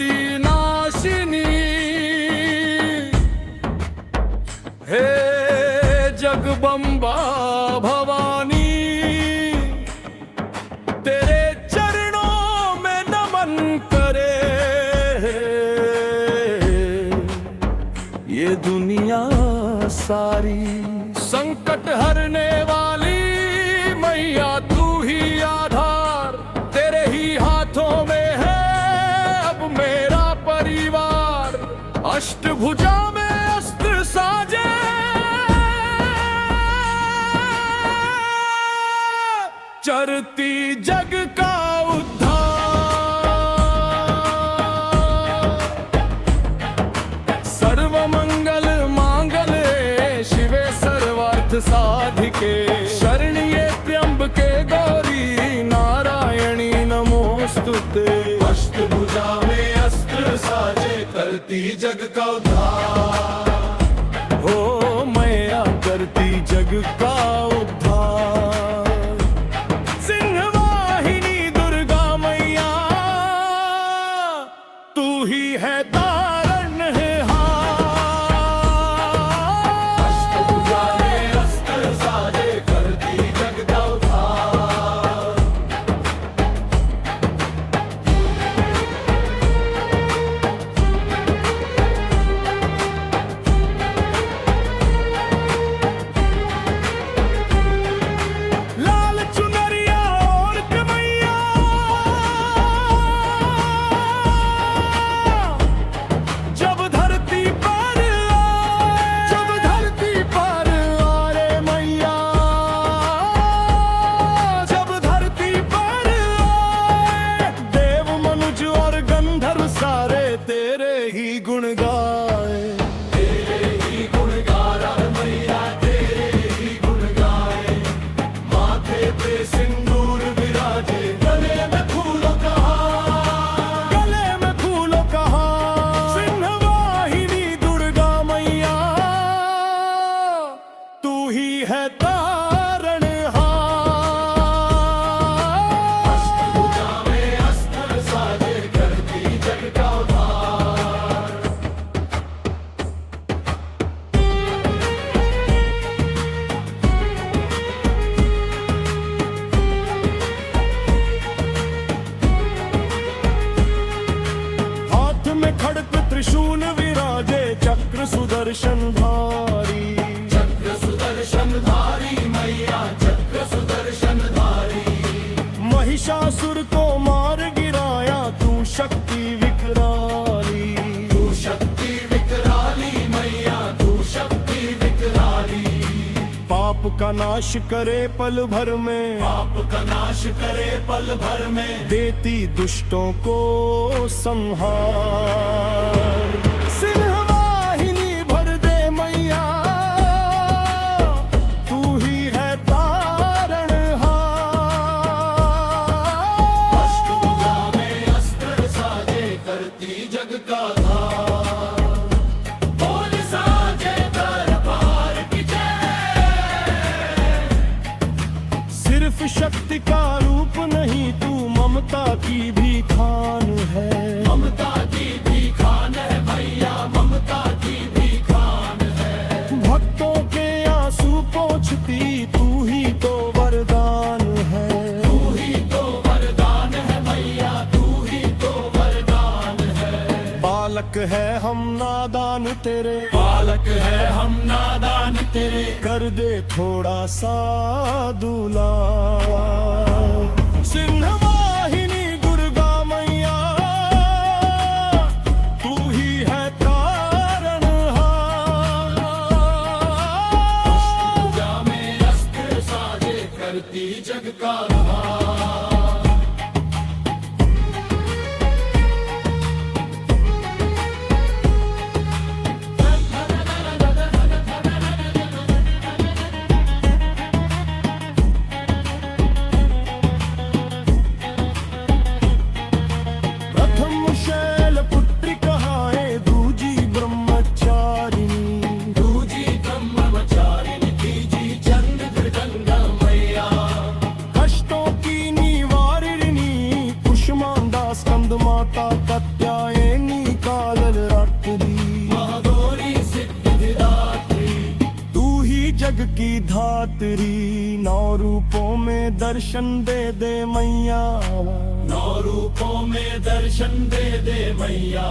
जगती नाशिनी। हे जगदम्बा भवानी, तेरे चरणों में नमन करे ये दुनिया सारी। संकट हरने वाली मैया तू ही आधार, तेरे ही हाथों में है अब मेरा परिवार। अष्टभुजा में अस्त्र साजे, चरती जग का उद्धार। सर्व मंगल मांगल्ये शिवे सर्वार्थ साधिके, शरण्ये त्र्यंबके गौरी नारायणी नमोस्तुते। अष्टभुजा में अस्त्र साजे, करती जग का उद्धार। हो मैया करती जग का उद्धार। सिंहवाहिनी दुर्गा मैया, तू ही है त्रिशूल विराजे, चक्र सुदर्शन धारी। चक्र सुदर्शन धारी मैया, चक्र सुदर्शन धारी। महिषासुर को मार गिराया तू शक्ति विकराली। तू शक्ति विकराली मैया, तू शक्ति विकराली। पाप का नाश करे पल भर में, पाप का नाश करे पल भर में। देती दुष्टों को संहार। सिंहवाहिनी भर दे मैया, तू ही है तारणहार। अष्टभुजा में अस्त्र साजे, करती जग का धार। बोल साजे दरबार की जय। सिर्फ शक्ति का रूप नहीं, तू ममता की भी खान है। ममता की भी खान है भैया, ममता की भी खान है। भक्तों के आंसू पोंछती तू ही तो वरदान है। तू ही तो वरदान है भैया, तू ही तो वरदान है। बालक है हम नादान तेरे, बालक है हम नादान तेरे। कर दे थोड़ा सा दुलार। सिंहवाहिनी दुर्गा मैया, तू ही है तारणहार। अष्टभुजा में अस्त्र साजे, करती जग का उद्धार। कष्टों धात्री 9 रूपों में दर्शन दे दे मैया, 9 रूपों में दर्शन दे दे मैया,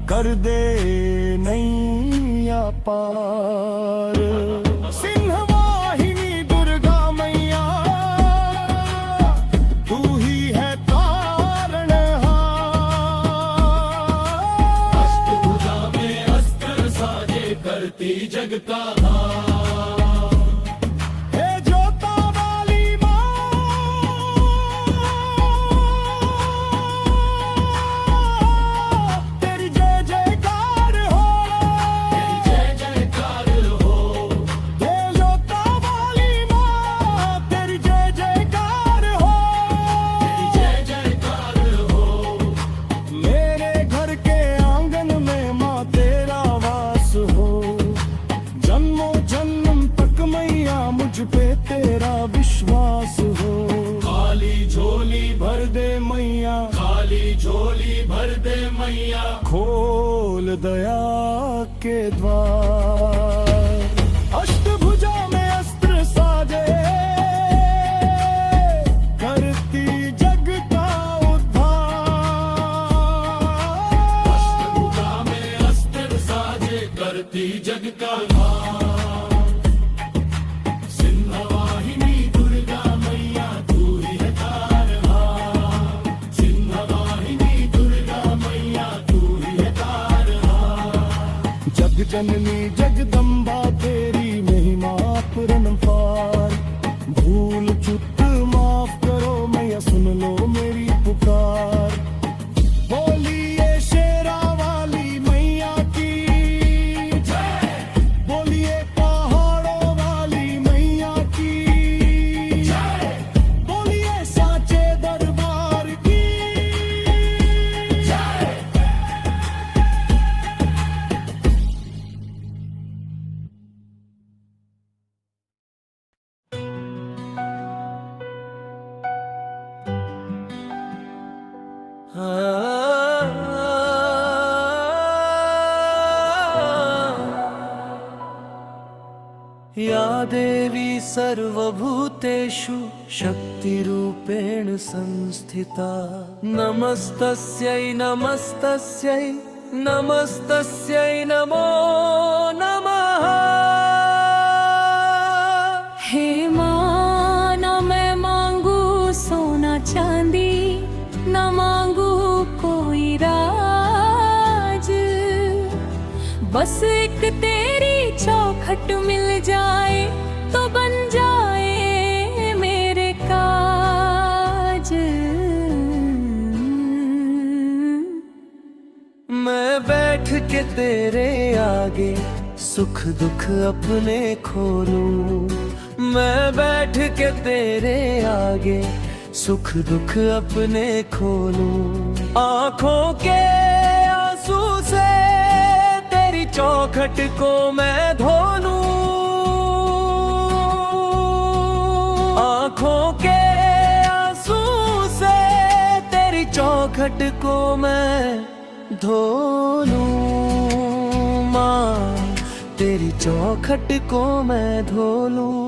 कर दे नैया पार। सिंहवाहिनी दुर्गा मैया, तू ही है तारणहार। अष्टभुजा में अस्त्र साजे करती जग का धार। हे जोता वाली माँ, तेरी जय जयकार हो, तेरी जय जयकार हो। हे जोता वाली माँ, तेरी जय जयकार हो। तेरी जय जयकार हो। मेरे घर के आंगन में माँ तेरा वास हो, जन्मों जन्म तक मैया मुझ पे तेरा विश्वास हो। खाली झोली भर दे मैया, खाली झोली भर दे मैया, खोल दया के द्वार। अष्टभुजा में अस्त्र साजे करती जग का उद्धार। अष्टभुजा में अस्त्र साजे करती जग का धार। सिंहवाहिनी दुर्गा मैया, तू ही है तारहार। सिंहवाहिनी दुर्गा मैया, तू ही है तारहार। जग जननी जगदम्बा तेरी महिमा परम्पार। भूल चूक माफ करो मैया, सुन लो मेरी पुकार। बोलिए शेरा वाली मैया की जय, बोलिए पहाड़ों वाली मैया की जय, बोलिए साचे दरबार की जय। या देवी सर्वभूतेषु शक्तिरूपेण संस्थिता, नमस्तस्यै नमस्तस्यै नमस्तस्यै नमो नमः। हे माँ, न मैं मांगू सोना चांदी, न मांगू कोई राज, बस एक तेरी चौखट मिल जाए तो बन जाए मेरे काज। मैं बैठ के तेरे आगे सुख दुख अपने खोलूं, मैं बैठ के तेरे आगे सुख दुख अपने खोलूं। आँखों के आंसू से तेरी चौखट को मैं धो लूं, आँखों के आंसू से तेरी चौखट को मैं धो लूं। माँ तेरी चौखट को मैं धो लूं।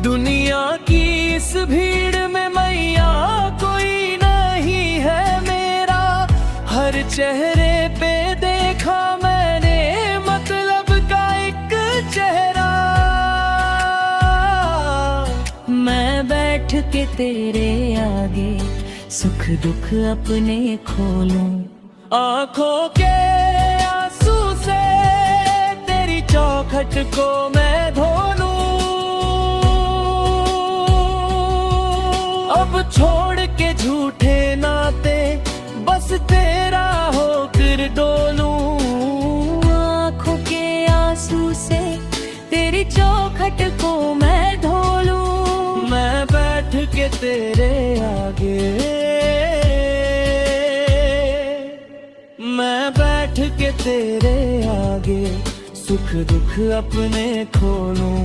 दुनिया की इस भीड़ में मैया कोई नहीं है मेरा, हर चेहरे पे देखा मैंने मतलब का एक चेहरा। मैं बैठ के तेरे आगे सुख दुख अपने खोलूं, आँखों के आंसू से तेरी चौखट को मैं धो लूं। अब छोड़ के झूठे नाते बस तेरा होकर डोलूं। आँखों के आंसू से तेरी चौखट को मैं धो लूं। मैं बैठ के तेरे आगे, मैं बैठ के तेरे आगे सुख दुख अपने खोलूं।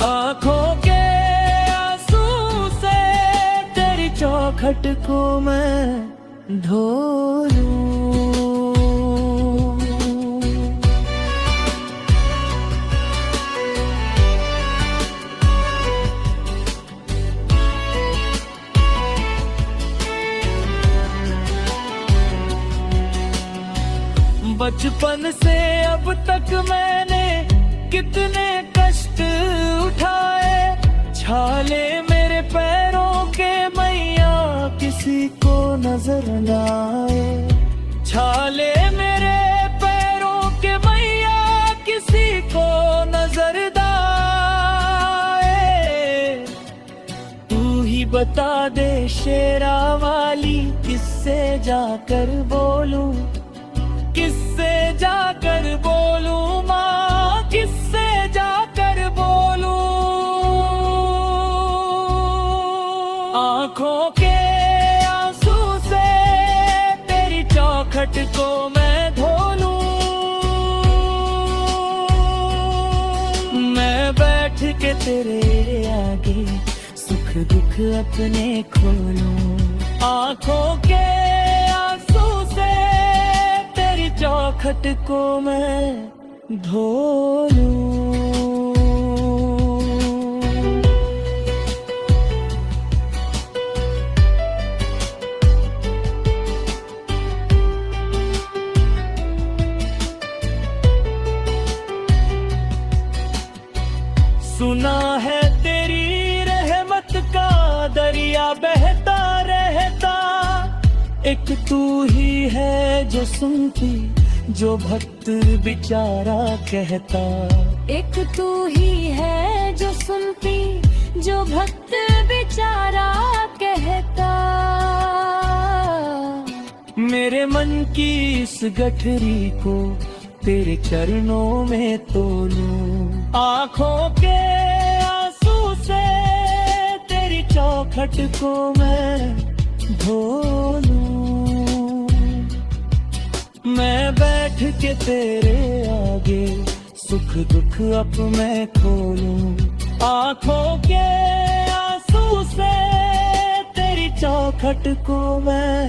आँखों के चौखट को मैं धो लूं। बचपन से अब तक मैंने कितने कष्ट उठाए, छाले मेरे पैरों के मैया किसी को नजर न आए। छाले मेरे पैरों के मैया किसी को नजर न आए। तू ही बता दे शेरा वाली, किससे जाकर बोलूं, किससे जाकर बोलूं माँ, किससे जाकर बोलूं। आंखों के आंसू से तेरी चौखट को मैं धो लूं। मैं बैठ के तेरे आगे सुख दुख अपने खोलूं। आंखों के आंसू से चौखट को मैं धो लूं। सुना है तेरी रहमत का दरिया बहता रहता, एक तू ही है जो सुनती, जो भक्त बेचारा कहता। एक तू ही है जो सुनती, जो भक्त बेचारा कहता। मेरे मन की इस गठरी को तेरे चरणों में तोलूं। आंखों के आंसू से तेरी चौखट को मैं धो लूं। मैं बैठ के तेरे आगे सुख दुख अब मैं खोलूं। आंखों के आंसू से तेरी चौखट को मैं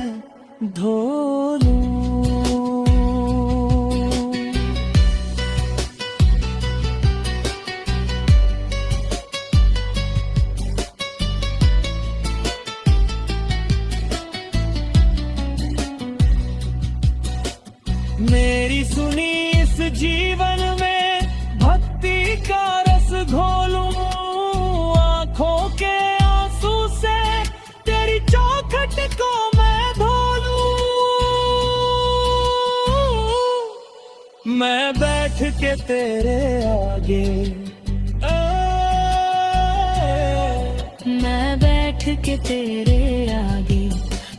धो लूं। मेरी सुनी इस जीवन में भक्ति का रस घोलूं। आंखों के आंसू से तेरी चौखट को मैं धो लूं। मैं बैठ के तेरे आगे, मैं बैठ के तेरे आगे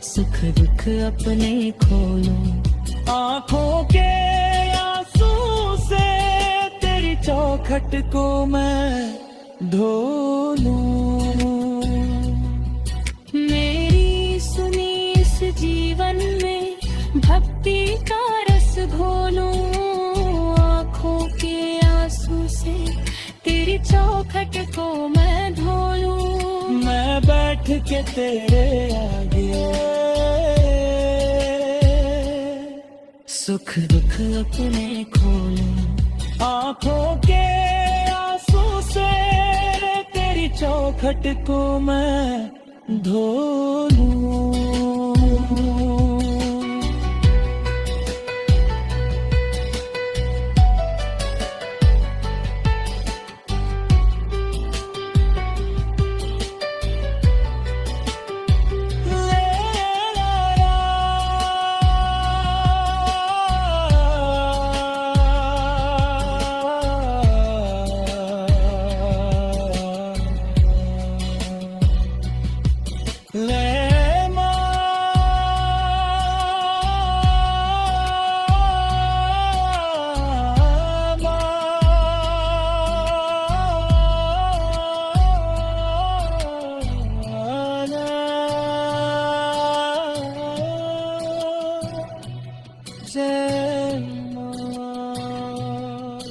सुख दुख अपने खोलूं। आंखों के आंसू से तेरी चौखट को मैं धो लूं। मेरी सुनी इस जीवन में भक्ति का रस घोलूं। आंखों के आंसू से तेरी चौखट को मैं धो लूं। मैं बैठ के तेरे आगे सुख दुख अपने खोलूं। आंखों के आंसू से तेरी चौखट को मैं धो लूं।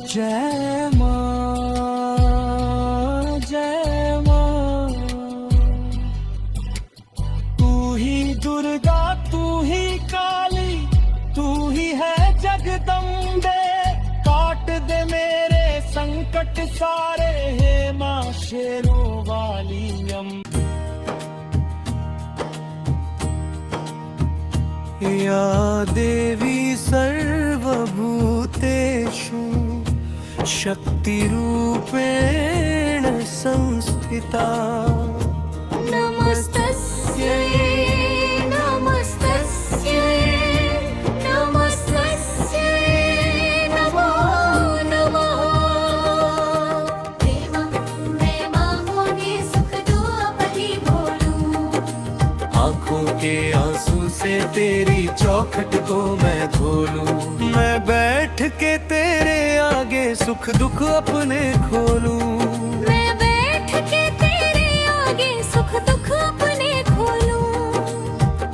जय मां, जय मां, तू या देवी सर्वभूतेषु शक्तिरूपेण संस्थिता। नमस्तस्यै नमस्तस्यै नमस्तस्यै नमो नमः। मैं मांगोगी सुख दो अपनी बोलूं। आंखों के आंसू से तेरी चौखट को मैं धो लूं। मैं बैठ के तेरे आगे सुख दुख अपने खोलूं। मैं बैठ के तेरे आगे सुख दुख अपने खोलूं।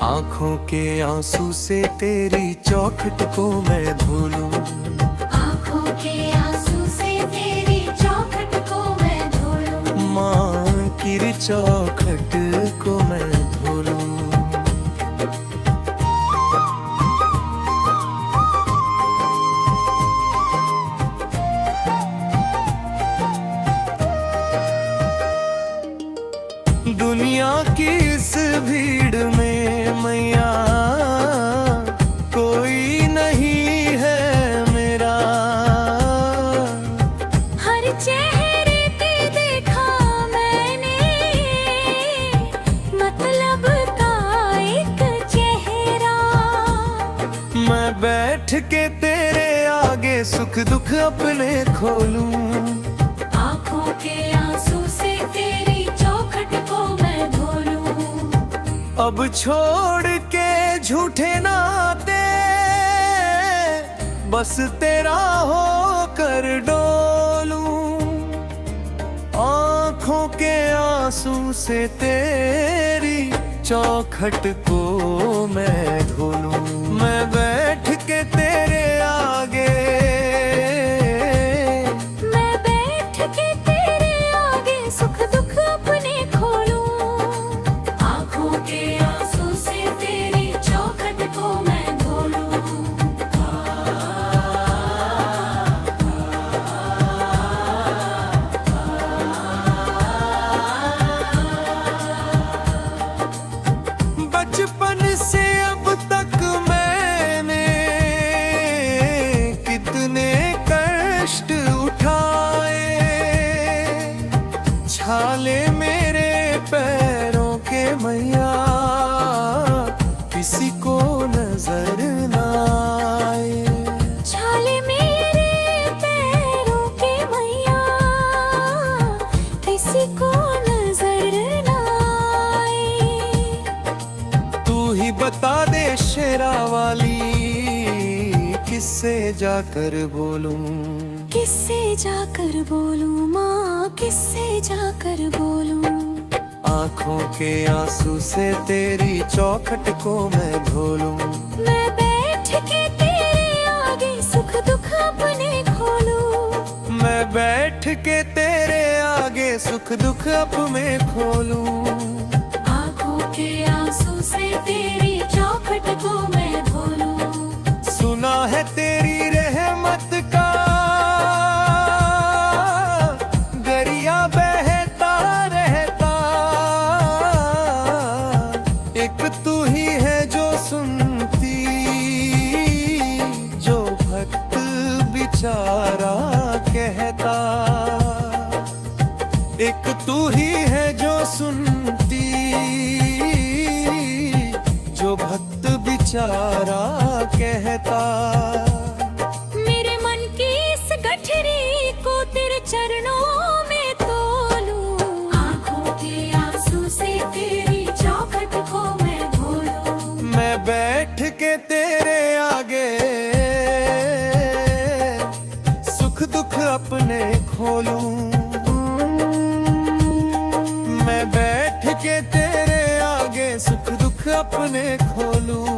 आंखों के आंसू से तेरी चौखट को मैं धो लूं। आंखों के आंसू से तेरी चौखट को मैं धो लूं। माँ की चौखट को मैं धो लूं। दुनिया की इस भीड़ में मैया कोई नहीं है मेरा। हर चेहरे पे देखा मैंने मतलब का एक चेहरा। मैं बैठ के तेरे आगे सुख दुख अपने खोलूं। आंखों के आंसू से तेरी चौखट को मैं धो लूं। अब छोड़ के झूठे नाते बस तेरा होकर डोलूं। आंखों के आंसू से तेरी चौखट को मैं धो लूं। मैं बैठ के तेरे आगे मैं बैठ के तेरे आगे सुख दुख अपने खोलूं। आंखों के आंसू से तेरी चौखट को मैं धो लूं। बचपन से अब तक मैंने कितने कष्ट उठाए। छाले मेरे पैरों के मैया किसी को नजर ना आए। छाले मेरे पैरों के मैया किसी को नजर ना आए। तू ही बता दे शेरा वाली किससे जाकर बोलूं। किससे जाकर बोलूं माँ किससे जाकर बोलूं। आंखों के आंसू से तेरी चौखट को मैं धो लूं। मैं बैठ के तेरे आगे सुख दुख अपने खोलूं। मैं बैठ के तेरे आगे सुख दुख अपने खोलूं। आंखों के आंसू से तेरी चौखट को मैं धो लूं। सुना है तेरी रहमत का दरिया बहता रहता। एक तू ही है जो सुनती जो भक्त बेचारा कहता। एक तू ही है जो सुनती जो भक्त बेचारा कहता। मेरे मन की इस गठरी को तेरे चरणों में तोलूं। आंखों के आंसू से तेरी चौखट को मैं धो लूं। मैं बैठ के तेरे आगे सुख दुख अपने खोलूं। मैं बैठ के तेरे आगे सुख दुख अपने खोलूं।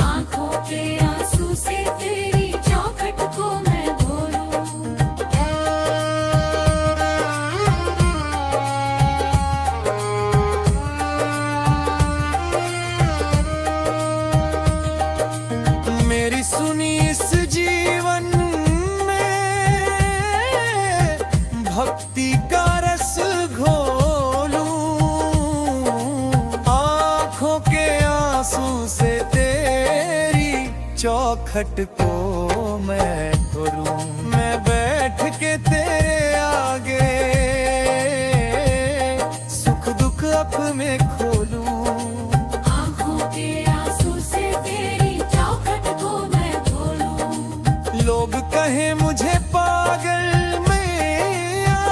आंखों के आंसू से तेरी चौखट को मैं धो लूं। मेरी सुनी इस जीवन में भक्ति का रस घोलूं। आंखों के आंसू से चौखट को मैं खोलूं, मैं बैठ के तेरे आगे सुख दुख अपने खोलूं। आँखों के आंसू से तेरी चौखट को मैं खोलूं। लोग कहे मुझे पागल मैया,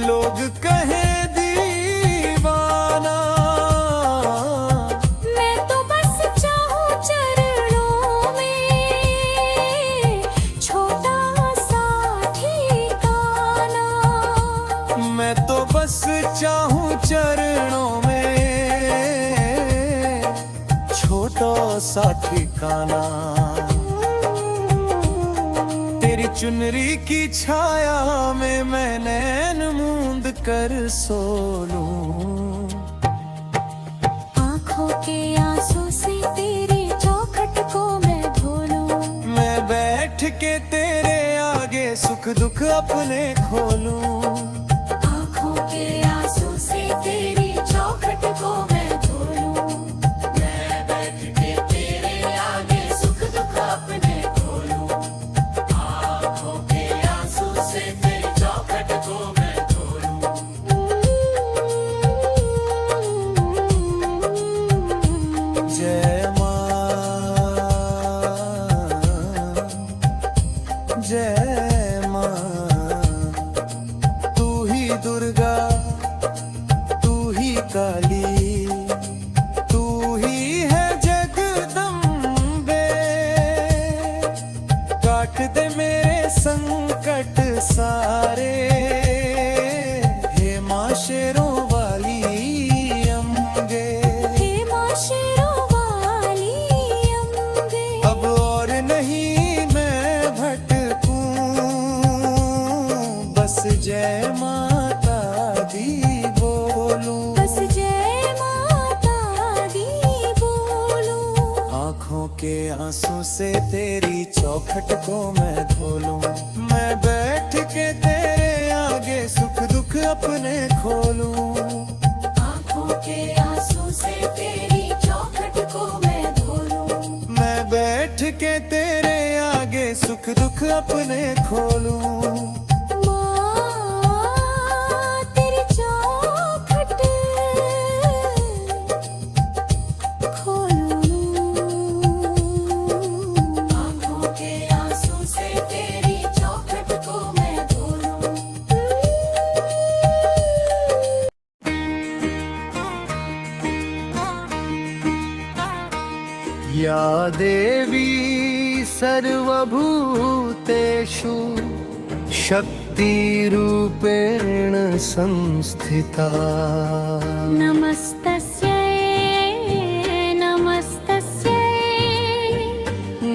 लोग कहे दीवाना, मैं तो बस चाहूं चरणों में छोटा सा ठिकाना। मैं तो बस चाहूं चरणों में छोटा सा ठिकाना। तेरी चुनरी की छाया में मैं नैन मूंद कर सो लूं। आँखों के आंसू से तेरी चौखट को मैं धोलूं। मैं बैठ के तेरे आगे सुख दुख अपने खोलूं। आँखों के आंसू से तेरी चौखट को मैं धोलूं। मैं बैठ के तेरे आगे सुख दुख अपने खोलूं। आँखों के आंसू से तेरी चौखट को मैं धोलूं। जय माँ, जय माँ, तू ही दुर्गा, तू ही काली, तू ही है जगदम्बे। काट दे मेरे संकट सारे, हे माँ शेरों वाली अम्बे। हे माँ शेरों वाली अम्बे। अब और नहीं मैं भटकूं, बस जय माता दी बोलूं। बस जय माता दी बोलूं। आँखों के आंसू से तेरी चौखट को मैं धोलूं। मैं बैठ के तेरे आगे सुख दुख अपने खोलूं। आँखों के आंसू से तेरी चौखट को मैं धोलूं। मैं बैठ के तेरे आगे सुख दुख अपने खोलूं। माँ तेरी चौखट खोलूं। आँखों के आंसू से तेरी चौखट को मैं धोलूं। या देवी सर्वभूतेषु शक्तिरूपेण संस्थिता। नमस्तस्यै नमस्तस्यै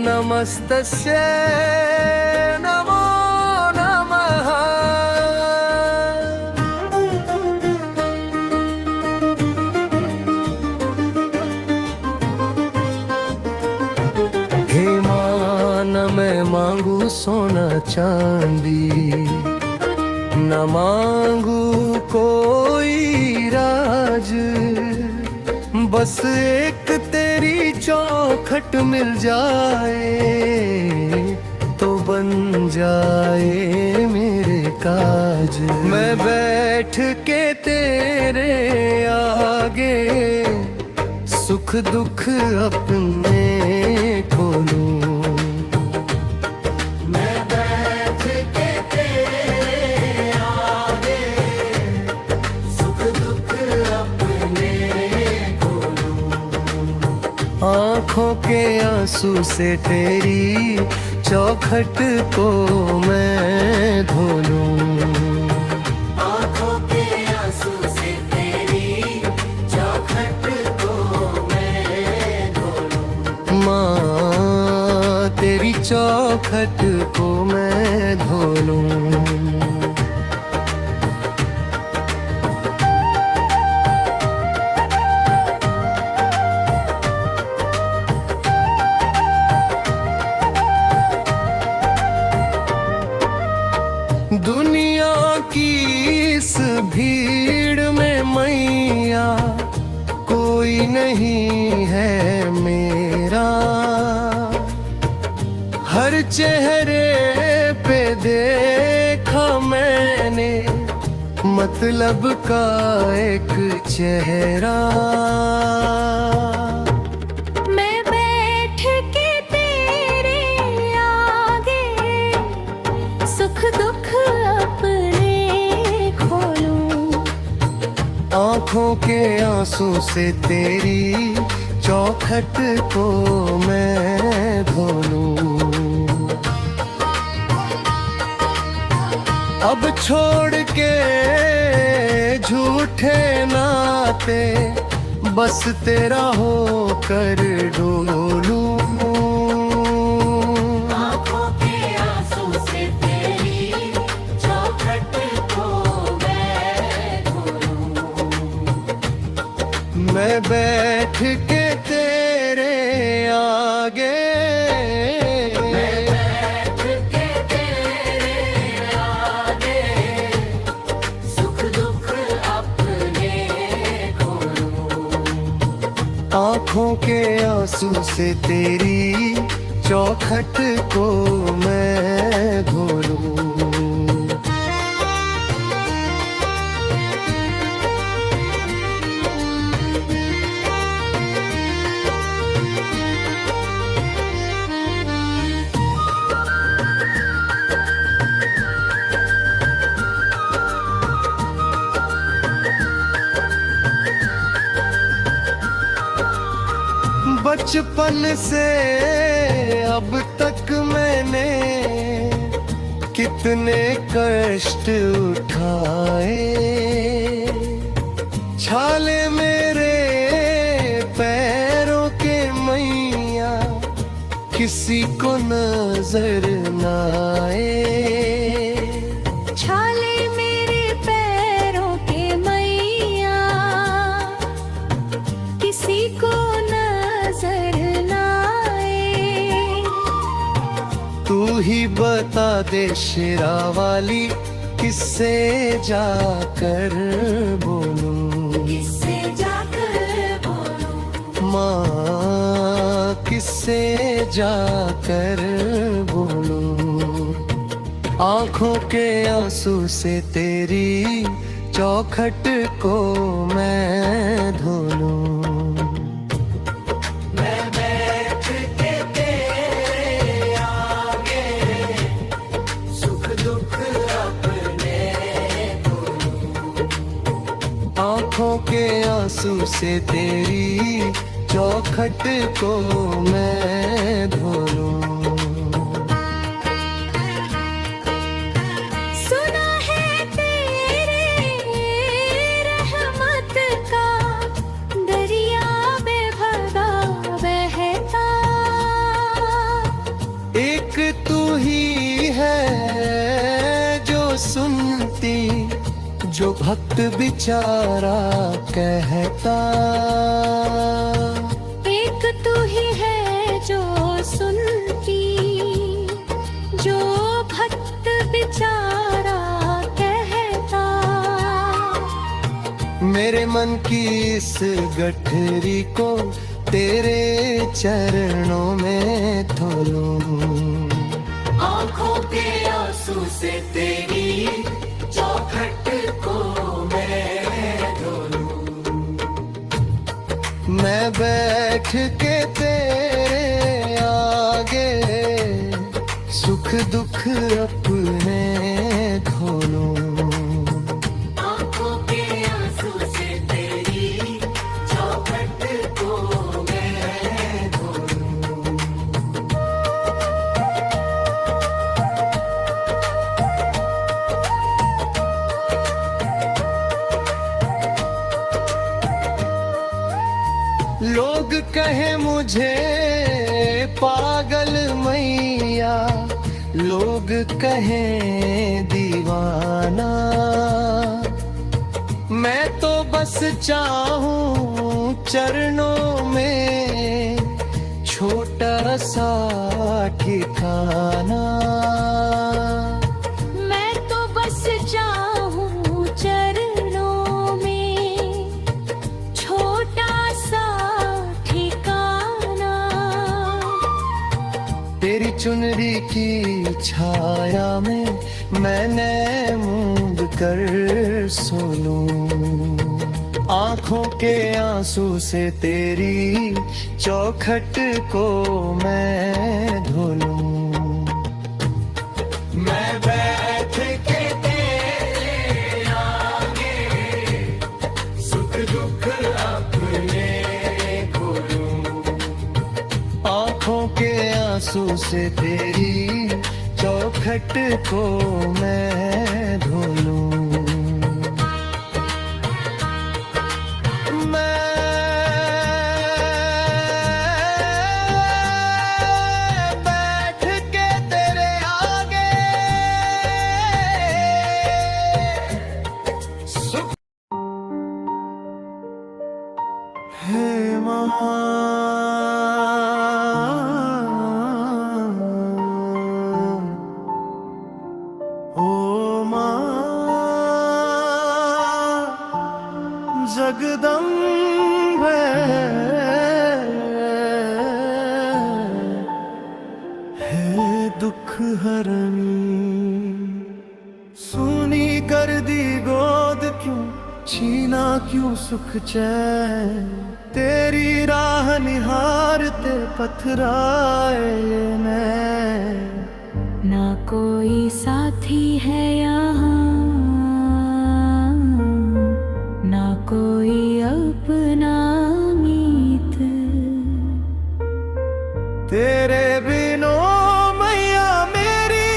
नमस्तस्यै नमो नमः। हे माँ, न मैं मांगू सोना चांदी, न मांगू कोई राज, बस एक तेरी चौखट मिल जाए तो बन जाए मेरे काज। मैं बैठ के तेरे आगे सुख दुख अपने खोलूं। मैं बैठ के तेरे आगे सुख दुख अपने खोलूं। आँखों के आंसू से तेरी चौखट को मैं धोलूं। आँखों के आंसू से तेरी चौखट को मैं धोलूं। माँ तेरी चौखट को मैं धोलूं। दुनिया की इस भीड़ में मैया कोई नहीं है मेरा। मतलब का एक चेहरा। मैं बैठ के तेरे आगे सुख दुख अपने खोलूं, आंखों के आंसू से तेरी चौखट को मैं धो लूं। अब छोड़ के झूठे नाते बस तेरा होकर डोलूं। आँखों के आंसू से तेरी चौखट को मैं धोलूं। मैं बैठ के तेरे आगे आंखों के आंसू से तेरी चौखट को मैं धो लूं। बचपन से अब तक मैंने कितने कष्ट उठाए, छाले मेरे पैरों के मैया किसी को नजर न आए। छाले मेरे पैरों के मैया किसी को नजर न आए। तू ही बता दे शेरा वाली किससे जाकर बोलूं, किससे जाकर बोलूं, माँ किससे जाकर बोलूं। आंखों के आंसू से तेरी चौखट को मैं धो लूं। आंखों के आंसू से तेरी चौखट को मैं धो लूं। सुना है तेरे रहमत का दरिया बेभगा बहता। एक तू ही है जो सुनती जो भक्त बेचारा कहता। एक तू ही है जो सुनती जो भक्त बेचारा कहता। मेरे मन की इस गठरी को तेरे चरणों में धो लूं। आंखों के आंसू से तेरी चौखट को मैं धो लूं। मैं बैठ के तेरे आगे सुख दुख अपने धो लूं। आंखों के आंसू से तेरी चौखट को मैं धो लूं। लोग कहे मुझे पागल मैया, लोग कहें दीवाना। मैं तो बस चाहूं चरणों में छोटा सा ठिकाना। मैं तो बस चाहूं चरणों में छोटा सा ठिकाना। तेरी चुनरी की छाया में मैंने मूंद कर सो लूं। आंखों के आंसू से तेरी चौखट को मैं धो लूं। मैं बैठ के तेरे आगे सुख दुख अपने खोलूं। आंखों के आंसू से तेरी चौखट को मैं धो लूं। हे माँ, ओ माँ, जगदम्बे, हे दुख हरनी, सूनी कर दी गोद क्यों, छीना क्यों सुख चैन। तेरी राह निहारते पथराए मैं। ना कोई साथी है यहाँ, ना कोई अपना मीत। तेरे बिनो मैया मेरी,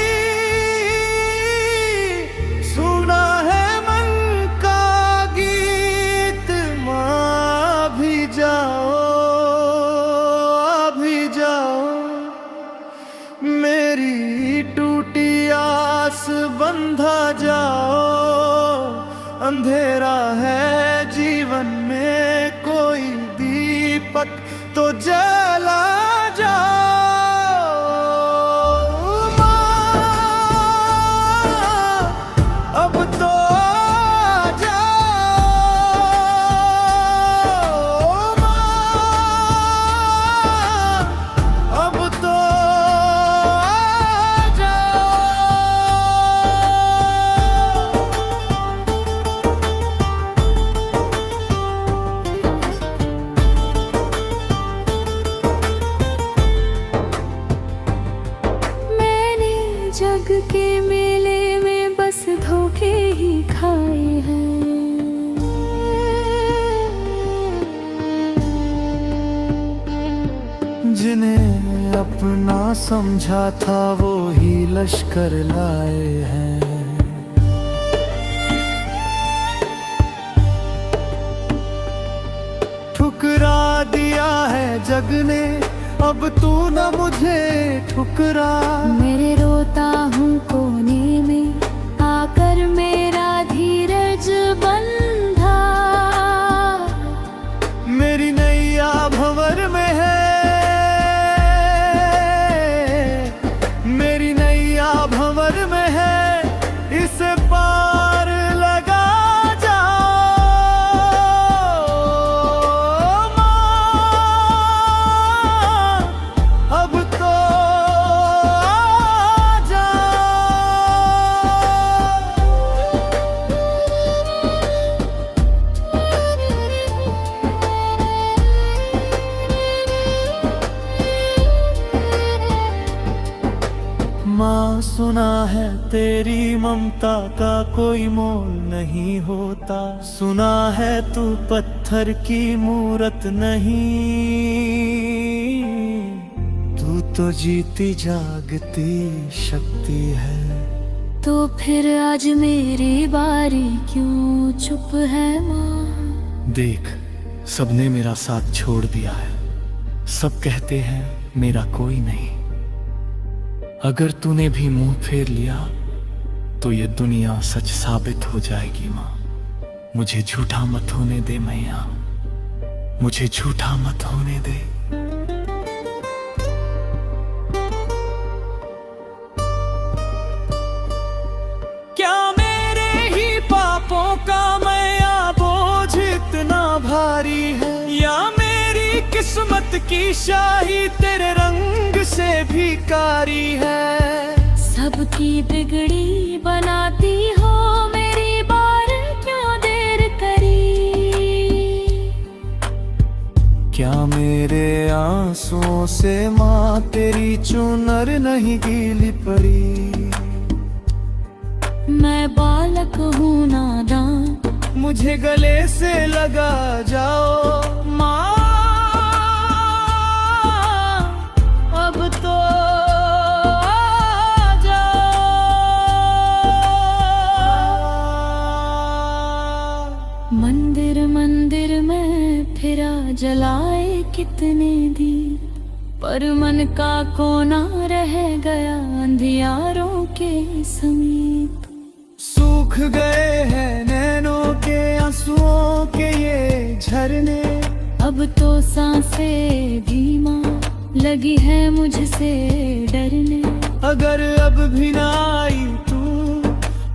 सुना है मन का गीत। माँ भी जाओ, भी जाओ, मेरी टूटी आस बंधा जाओ। अंधेरा है जीवन में, कोई दीपक तो जला जाओ। माँ, अब तो आ जाओ। माँ, अब तो आ जाओ। मैंने जग के मेले में बस धोखे ही खाए हैं। जिन्हें अपना समझा था वो ही लश्कर लाए हैं। ठुकरा दिया है जग ने, अब तू न मुझे ठुकरा। मेरे रोता हूँ कोने में, आकर मेरा धीरज बंधा। मेरी नैया भंवर में है, मेरी नैया भंवर में है। इसे पार लगा जाओ। माँ, अब तो आ जाओ। माँ, सुना है तेरी ममता का कोई मोल नहीं होता। सुना है तू पत्थर की मूरत नहीं, तू तो जीती जागती शक्ति है। तो फिर आज मेरी बारी क्यों चुप है माँ। देख, सबने मेरा साथ छोड़ दिया है। सब कहते हैं मेरा कोई नहीं। अगर तूने भी मुंह फेर लिया तो ये दुनिया सच साबित हो जाएगी माँ। मुझे झूठा मत होने दे मैया, मुझे झूठा मत होने दे। क्या मेरे ही पापों का मैया बोझ इतना भारी है, या मेरी किस्मत की शाही तेरे रंग से भी कारी है। सबकी बिगड़ी बनाती हो मेरी बार क्या मेरे आंसुओं से माँ तेरी चुनर नहीं गीली पड़ी? मैं बालक हूँ नादान, मुझे गले से लगा जाओ माँ अब तो आ जाओ। मंदिर मंदिर में फिरा, जलाए कितने दीप, पर मन का कोना रह गया अंधियारों के समीप। सूख गए हैं नैनों के आंसुओं के ये झरने, अब तो सांसें भी माँ लगी है मुझसे डरने। अगर अब भी ना आई तू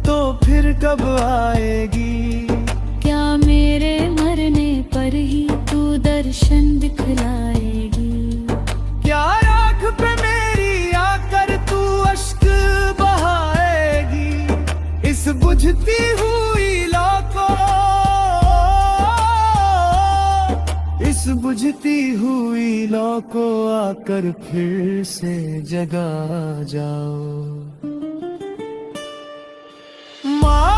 तो फिर कब आएगी? क्या मेरे मरने पर ही तू दर्शन दिखलाएगी? क्या आँख पे मेरी आकर तू अश्क बहाएगी? इस बुझती हुई लौ को, इस बुझती हुई लौ को आकर फिर से जगा जाओ। माँ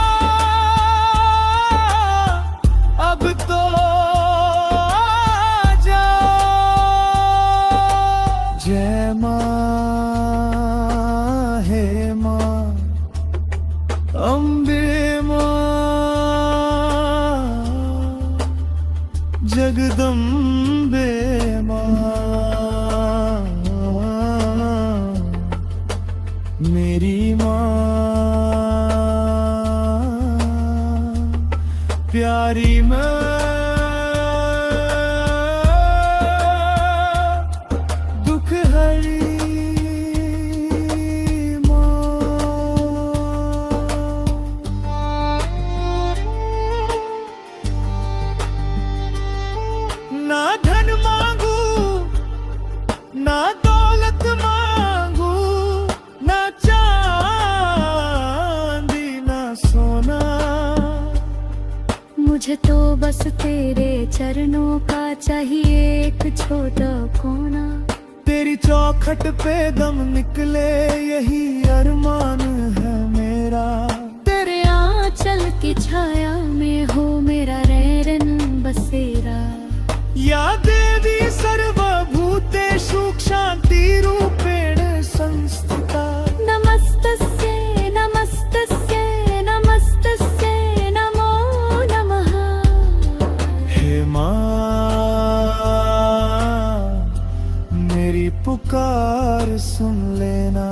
अब तो आ जाओ। जय माँ हे माँ अम्बे माँ जगदम्बे माँ, मेरी माँ प्यारी माँ, दुख हरी माँ। ना धन मांगू ना दौलत मांगू, ना चांदी ना सोना, मुझे तो बस तेरे चरणों का चाहिए एक छोटा कोना। तेरी चौखट पे दम निकले यही अरमान है मेरा। तेरे आंचल की छाया में हो मेरा रैरन बसेरा। या देवी सर्वभूतेषु क्षान्तिरूपेण संस्थिता। नमस्तस्यै नमस्तस्यै नमस्तस्यै नमो नमः। हे माँ मेरी पुकार सुन लेना,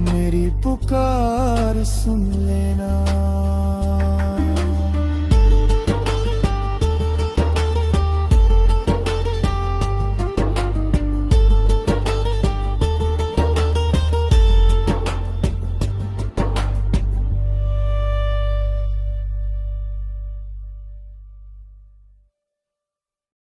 मेरी पुकार सुन लेना।